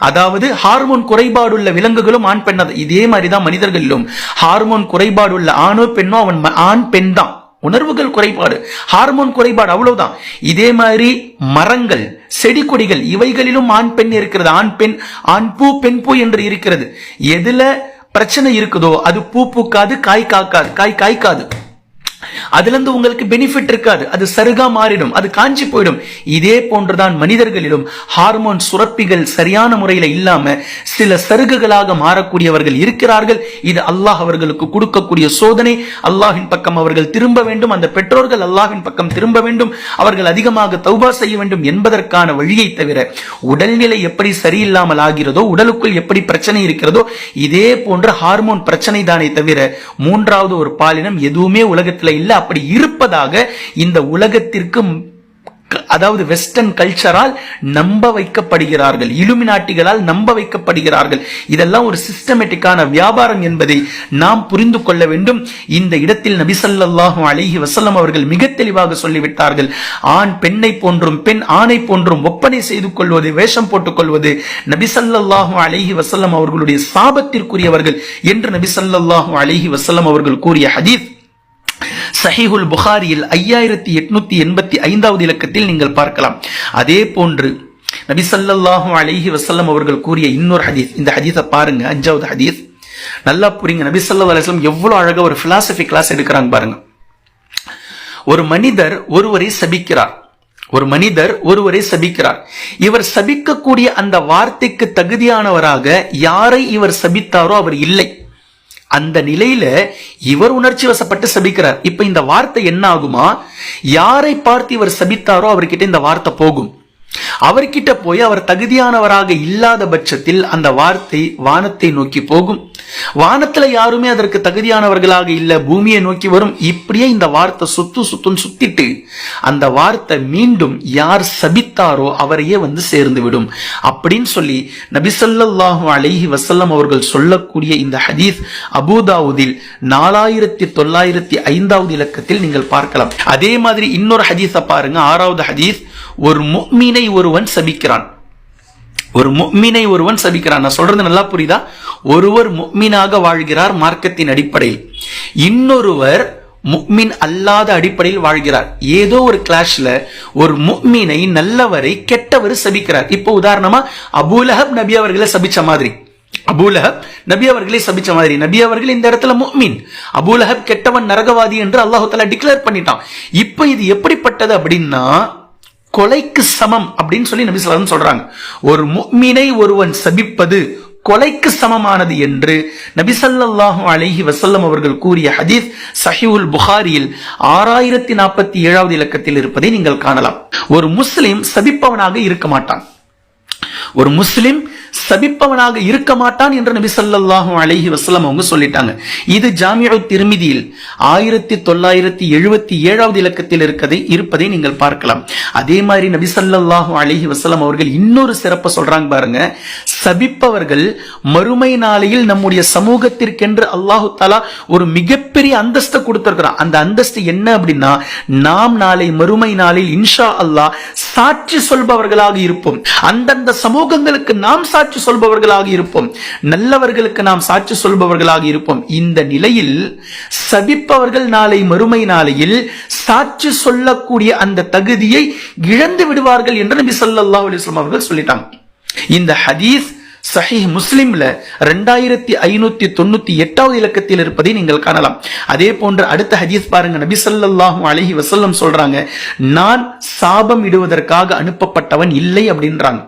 Speaker 1: அதாவது ஹார்மோன் குறைபாடு உள்ள விலங்குகளும் ஆண் பெண்ணா. இதே மாதிரிதான் மனிதர்களிலும் ஹார்மோன் குறைபாடு உள்ள ஆணோ பெண்ணோ அவன் ஆண் பெண் தான். உணர்வுகள் குறைபாடு, ஹார்மோன் குறைபாடு, அவ்வளவுதான். இதே மாதிரி மரங்கள், செடி கொடிகள், இவைகளிலும் ஆண் பெண் இருக்கிறது. ஆண் பெண், ஆண் பூ பெண் பூ என்று இருக்கிறது. எதுல பிரச்சனை இருக்குதோ அது பூ பூக்காது, காய் காய்க்காது. அதுல இருந்து உங்களுக்கு பெனிஃபிட் இருக்காது, அது சருகா மாறிடும், அது காஞ்சி போயிடும். இதே போன்றுதான் மனிதர்களிலும் ஹார்மோன் சுரப்பிகள் சரியான முறையில இல்லாம சில சருகுகளாக மாறக்கூடியவர்கள் இருக்கிறார்கள். இது அல்லாஹ் அவர்களுக்கு கொடுக்கக்கூடிய சோதனை. அல்லாஹின் பக்கம் அவர்கள் திரும்ப வேண்டும், அந்த பெற்றோர்கள் அல்லாஹின் பக்கம் திரும்ப வேண்டும், அவர்கள் அதிகமாக தௌபா செய்ய வேண்டும் என்பதற்கான வழியை தவிர உடல்நிலை எப்படி சரியில்லாமல் ஆகிறதோ, உடலுக்குள் எப்படி பிரச்சனை இருக்கிறதோ இதே போன்ற ஹார்மோன் பிரச்சனை தானே தவிர மூன்றாவது ஒரு பாலினம் எதுவுமே உலகத்தில் இல்ல. அப்படி இருப்பதாக இந்த உலகத்திற்கு, அதாவது வெஸ்டர்ன் கல்ச்சரால் நம்ப வைக்கப்படுகிறார்கள், இலுமினாட்டிகளால் நம்ப வைக்கப்படுகிறார்கள். இதெல்லாம் ஒரு சிஸ்டமேட்டிக்கான வியாபாரம் என்பதை நாம் புரிந்து கொள்ள வேண்டும். இந்த இடத்தில் நபி ஸல்லல்லாஹு அலைஹி வஸல்லம் அவர்கள் மிக தெளிவாக சொல்லிவிட்டார்கள். ஆண் பெண்ணை போன்றும் பெண் ஆணை போன்றும் ஒப்பனை செய்து கொள்வது, வேஷம் போட்டுக் கொள்வது நபி ஸல்லல்லாஹு அலைஹி வஸல்லம் அவர்களுடைய சாபத்திற்குரியவர்கள் என்று நபி ஸல்லல்லாஹு அலைஹி வஸல்லம் அவர்கள் கூறிய ஹதீஸ் சஹீஹுல் புகாரியில் 5885வது இலக்கத்தில் நீங்கள் பார்க்கலாம். அதே போன்று நபி ஸல்லல்லாஹு அலைஹி வஸல்லம் அவர்கள் கூறிய இன்னொரு ஹதீஸ், இந்த ஹதீஸை பாருங்க, 5வது ஹதீஸ் நல்லா புரியுங்க. நபி ஸல்லல்லாஹு அலைஹி வஸல்லம் எவ்வளவு அழகா ஒரு பிலாசபி கிளாஸ் எடுக்கிறாங்க பாருங்க. ஒரு மனிதர் ஒருவரை சபிக்கிறார், ஒரு மனிதர் ஒருவரை சபிக்கிறார். இவர் சபிக்கக்கூடிய அந்த வார்த்தைக்கு தகுதியானவராக யாரை இவர் சபித்தாரோ அவர் இல்லை. அந்த நிலையில இவர் உணர்ச்சி வசப்பட்டு சபிக்கிறார். இப்ப இந்த வார்த்தை என்ன ஆகுமா, யாரை பார்த்து இவர் சபித்தாரோ அவர்கிட்ட இந்த வார்த்தை போகும். அவர்கிட்ட போய் அவர் தகுதியானவராக இல்லாத பட்சத்தில் அந்த வார்த்தை வானத்தை நோக்கி போகும். வானத்துல யாருமே அதற்கு தகுதியானவர்களாக இல்ல, பூமியை நோக்கி வரும். இப்படியே இந்த வார்த்தை சுத்திட்டு அந்த வார்த்தை மீண்டும் யார் சபித்தாரோ அவரையே வந்து சேர்ந்து விடும் அப்படின்னு சொல்லி நபி ஸல்லல்லாஹு அலைஹி வஸல்லம் அவர்கள் சொல்லக்கூடிய இந்த ஹதீஸ் அபூதாவுதில் 4905வது இலக்கத்தில் நீங்கள் பார்க்கலாம். அதே மாதிரி இன்னொரு ஹதீஸை பாருங்க, 6வது ஹதீஸ். ஒரு முஃமினை ஒருவன் சபிக்கிறான், ஒரு முஃமினை ஒருவன் சபிக்கிறான். நான் சொல்றது நல்லா புரியுதா? ஒருவர் முஃமினாக வாழ்கிறார் மார்க்கத்தின் அடிப்படையில், இன்னொருவர் முஃமின் அல்லாத அடிப்படையில் வாழ்கிறார். ஏதோ ஒரு கிளாஷ்ல ஒரு முஃமினை, நல்லவரை கெட்டவர் சபிக்கிறார். இப்போ உதாரணமா அபூலஹப் நபி அவர்களை சபிச்ச மாதிரி, அபூலஹப் நபி அவர்களை சபிச்ச மாதிரி, நபி அவர்கள் இந்த இடத்துல முஃமின், அபூலஹப் கெட்டவன் நரகவாதி என்று அல்லாஹ் தஆலா டிக்ளேர் பண்ணிட்டான். இப்போ இது எப்படிப்பட்டது அப்படின்னா கொலைக்கு சமம் அப்படின்னு சொல்லி நபி ஸல்லல்லாஹு அலைஹி வஸல்லம் சொல்றாங்க. ஒரு முஃமினை ஒருவன் சபிப்பது கொலைக்கு சமமானது என்று நபி ஸல்லல்லாஹு அலைஹி வஸல்லம் அவர்கள் கூறிய ஹதீஸ் சஹீஹுல் புகாரியில் 6047வது இலக்கத்தில் இருப்பதை நீங்கள் காணலாம். ஒரு முஸ்லிம் சபிப்பவனாக இருக்க மாட்டான், ஒரு முஸ்லிம் சபிப்பவனாக இருக்க மாட்டான் என்று நபி ஸல்லல்லாஹு அலைஹி வஸல்லம் அவங்க சொல்லிட்டாங்க. இது ஜாமிஉ திர்மிதியில் 1977வது இலக்கத்தில் இருப்பதை நீங்கள் பார்க்கலாம். அதே மாதிரி நபி ஸல்லல்லாஹு அலைஹி வஸல்லம் அவர்கள் இன்னொரு சிறப்பை சொல்றாங்க பாருங்க. சபிப்பவர்கள் மறுமை நாளையில் நம்முடைய சமூகத்திற்கென்று அல்லாஹு தஆலா ஒரு மிகப்பெரிய அந்தஸ்தை கொடுத்திருக்கிறான். அந்த அந்தஸ்து என்ன அப்படின்னா, நாம் நாளை மறுமை நாளில் இன்ஷா அல்லாஹ் சாட்சி சொல்பவர்களாக இருப்போம். அந்தந்த சமூகங்களுக்கு நாம் சாட்சி சொல்பவர்களாக இருப்போம், நல்லவர்களுக்கு நாம் சாட்சி சொல்பவர்களாக இருப்போம். இந்த நிலையில் சபிப்பவர்கள் நாளை மறுமை நாளையில் சாட்சி சொல்லக்கூடிய அந்த தகுதியை இழந்து விடுவார்கள் என்று நபி ஸல்லல்லாஹு அலைஹி வஸல்லம் அவர்கள் சொல்லிட்டாங்க. இந்த ஹதீஸ் சஹீஹ் முஸ்லிம்ல 2598வது இலக்கத்தில் இருப்பதை நீங்கள் காணலாம். அதே போன்று அடுத்த ஹதீஸ் பாருங்க. நபி ஸல்லல்லாஹு அலைஹி வஸல்லம் சொல்றாங்க, நான் சாபம் இடுவதற்காக அனுப்பப்பட்டவன் இல்லை அப்படின்றாங்க.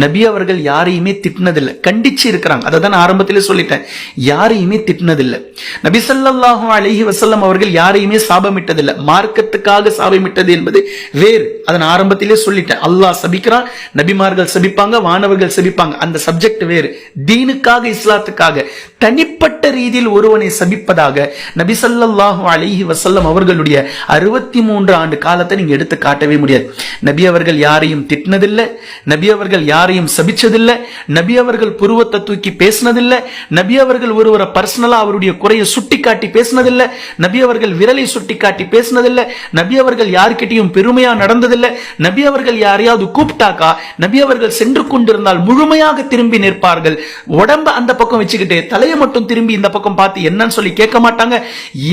Speaker 1: நபி அவர்கள் யாரையுமே திட்டினதில்லை, கண்டிச்சு இருக்கிறாங்க. அதை தான் ஆரம்பத்திலே சொல்லிட்டேன், யாரையுமே திட்டினதில்லை. நபி ஸல்லல்லாஹு அலைஹி வஸல்லம் அவர்கள் யாரையுமே சாபமிட்டதில்லை. மார்க்கத்துக்காக சாபமிட்டது என்பது வேறு, அதன் ஆரம்பத்திலே சொல்லிட்டேன். அல்லாஹ் சபிக்கிறான், நபிமார்கள் சபிப்பாங்க, வானவர்கள் சபிப்பாங்க, அந்த சப்ஜெக்ட் வேறு. தீனுக்காக, இஸ்லாத்துக்காக தனிப்பட்ட ரீதியில் ஒருவனை சபிப்பதாக நபி ஸல்லல்லாஹு அலைஹி வஸல்லம் அவர்களுடைய 63 ஆண்டு காலத்தை நீங்க எடுத்து காட்டவே முடியாது. நபி அவர்கள் யாரையும் திட்டினதில்லை, நபி அவர்கள் யாரையும் சபிச்சதில்லை, நபி அவர்கள் புருவத்தை தூக்கி பேசினதில்லை, நபி அவர்கள் ஒருவரை பர்சனலா அவருடைய குறையை சுட்டி காட்டி பேசினதில்லை, நபி அவர்கள் விரலை சுட்டி காட்டி பேசினதில்லை, நபி அவர்கள் யாருக்கிட்டையும் பெருமையா நடந்ததில்லை, நபி அவர்கள் யாரையாவது கூப்பிட்டாக்கா நபி அவர்கள் சென்று கொண்டிருந்தால் முழுமையாக திரும்பி நிற்பார்கள். உடம்ப அந்த பக்கம் வச்சுக்கிட்டு தலையை மட்டும் திரும்பி இந்த பக்கம் பார்த்து என்னன்னு சொல்லி கேட்க மாட்டாங்க.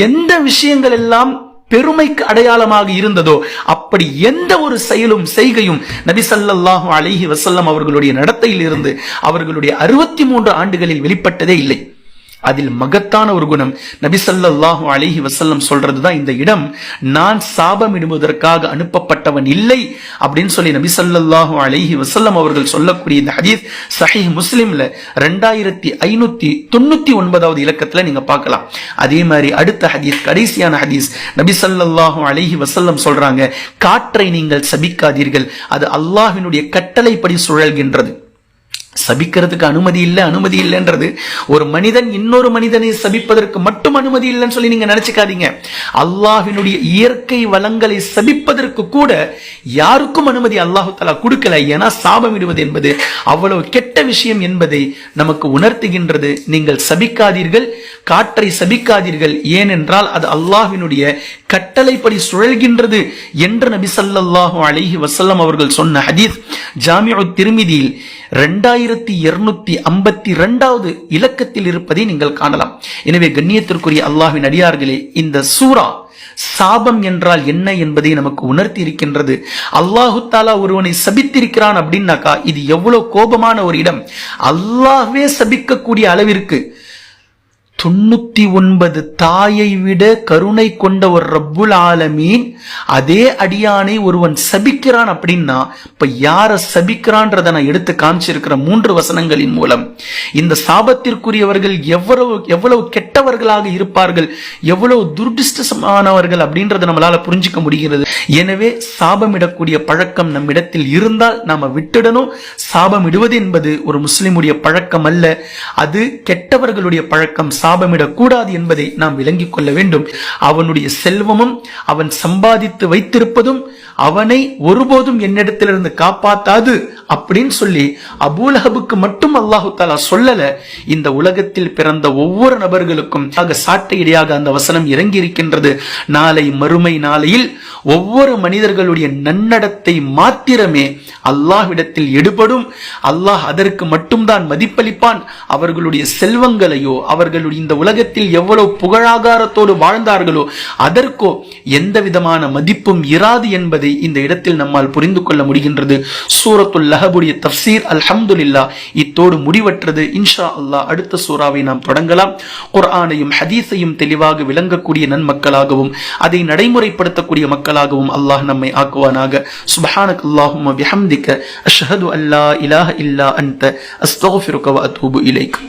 Speaker 1: எந்த விஷயங்கள் எல்லாம் பெருமைக்கு அடையாளமாக இருந்ததோ அப்படி எந்த ஒரு செயலும் செய்கையும் நபி ஸல்லல்லாஹு அலைஹி வஸல்லம் அவர்களுடைய நடத்தையில் இருந்து அவர்களுடைய 63 ஆண்டுகளில் வெளிப்பட்டதே இல்லை. அதில் மகத்தான ஒரு குணம் நபி ஸல்லல்லாஹு அலைஹி வஸல்லம் சொல்றதுதான், இந்த இடம் நான் சாபமிடுவதற்காக அனுப்பப்பட்டவன் இல்லை அப்படின்னு சொல்லி நபி ஸல்லல்லாஹு அலைஹி வஸல்லம் அவர்கள் சொல்லக்கூடிய இந்த ஹதீஸ் சஹீஹ் முஸ்லிம்ல 2599வது இலக்கத்துல நீங்க பார்க்கலாம். அதே மாதிரி அடுத்த ஹதீஸ், கடைசியான ஹதீஸ், நபி ஸல்லல்லாஹு அலைஹி வஸல்லம் சொல்றாங்க, காற்றை நீங்கள் சபிக்காதீர்கள், அது அல்லாஹ்வினுடைய கட்டளைப்படி சுழல்கின்றது. சபிக்கிறதுக்கு அனுமதி இல்லைன்றது ஒரு மனிதன் இன்னொரு மனிதனை சபிப்பதற்கு மட்டும் அனுமதி இல்லைன்னு சொல்லி நீங்க நினைச்சுக்காதீங்க. அல்லாஹ்வினுடைய இயற்கை வளங்களை சபிப்பதற்கு கூட யாருக்கும் அனுமதி அல்லாஹு தஆலா கொடுக்கல. ஏன்னா சாபமிடுவது என்பது அவ்வளவு கெட்ட விஷயம் என்பதை நமக்கு உணர்த்துகின்றது. நீங்கள் சபிக்காதீர்கள், காற்றை சபிக்காதீர்கள், ஏனென்றால் அது அல்லாஹ்வினுடைய கட்டளைப்படி சுழல்கின்றது என்று நபி ஸல்லல்லாஹு அலைஹி வஸல்லம் அவர்கள் சொன்ன ஹதீஸ் ஜாமிஉ திர்மிதியில் 2252வது இலக்கத்தில் இருப்பதை நீங்கள் காணலாம். எனவே கண்ணியத்திற்குரிய அல்லாஹ்வின் அடியார்களே, இந்த சூரா சாபம் என்றால் என்ன என்பதை நமக்கு உணர்த்தி இருக்கின்றது. அல்லாஹு தாலா ஒருவனை சபித்திருக்கிறான் அப்படின்னாக்கா இது எவ்வளவு கோபமான ஒரு இடம். அல்லாஹ்வே சபிக்கக்கூடிய அளவிற்கு 99 தாயை விட கருணை கொண்ட ஒரு ரப்புல் ஆலமீன் அதே அடியானை ஒருவன் சபிக்கிறான் அப்படின்னா இப்ப யார சபிக்கிறான்றதை நான் எடுத்து காமிச்சிருக்கிற 3 வசனங்களின் மூலம் இந்த சாபத்திற்குரியவர்கள் எவ்வளவு கெட்டவர்களாக இருப்பார்கள், எவ்வளவு துர்திஷ்டமானவர்கள் அப்படின்றத நம்மளால புரிஞ்சுக்க முடிகிறது. எனவே சாபமிடக்கூடிய பழக்கம் நம்மிடத்தில் இருந்தால் நாம விட்டுடணும். சாபமிடுவது என்பது ஒரு முஸ்லிமுடைய பழக்கம் அல்ல, அது கெட்டவர்களுடைய பழக்கம். சாபமிடக்கூடாது என்பதை நாம் விளங்கிக் கொள்ள வேண்டும். அவனுடைய செல்வமும் அவன் சம்பாதித்து வைத்திருப்பதும் அவனை ஒருபோதும் என்னிடத்திலிருந்து காப்பாத்தாது அப்படின்னு சொல்லி அபூலஹபுக்கு மட்டும் அல்லாஹு தஆலா சொல்லல, இந்த உலகத்தில் பிறந்த ஒவ்வொரு நபர்களுக்கும் சாட்டையடியாக அந்த வசனம் இறங்கி இருக்கின்றது. நாளை மறுமை நாளையில் ஒவ்வொரு மனிதர்களுடைய நன்னடத்தை மாத்திரமே அல்லாஹ்விடத்தில் எடுபடும். அல்லாஹ் அதற்கு மட்டும்தான் மதிப்பளிப்பான். அவர்களுடைய செல்வங்களையோ அவர்களுடைய இந்த உலகத்தில் எவ்வளவு புகழாகாரத்தோடு வாழ்ந்தார்களோ அதற்கோ எந்த விதமான மதிப்பும் இராது என்பதை இந்த இடத்தில் நம்மால் புரிந்து கொள்ள முடிகின்றது. சூரத்துல் லஹபுடைய தஃப்சீர் அல்ஹம்துலில்லாஹ் இத்தோடு முடிவற்றது. இன்ஷா அல்லாஹ் அடுத்த சூறாவை நாம் தொடங்கலாம். குர்ஆனையும் ஹதீஸையும் தெளிவாக விளங்கக்கூடிய நன்மக்களாகவும் அதை நடைமுறைப்படுத்தக்கூடிய மக்களாகவும் அல்லாஹ் நம்மை ஆக்குவானாக. சுப்ஹானக்கல்லாஹும்ம பிஹம்திக அஷ்ஹது அல்லா இலாஹ இல்லா அன்த அஸ்தக்ஃபிருக வ அத்தூபு இலைக்.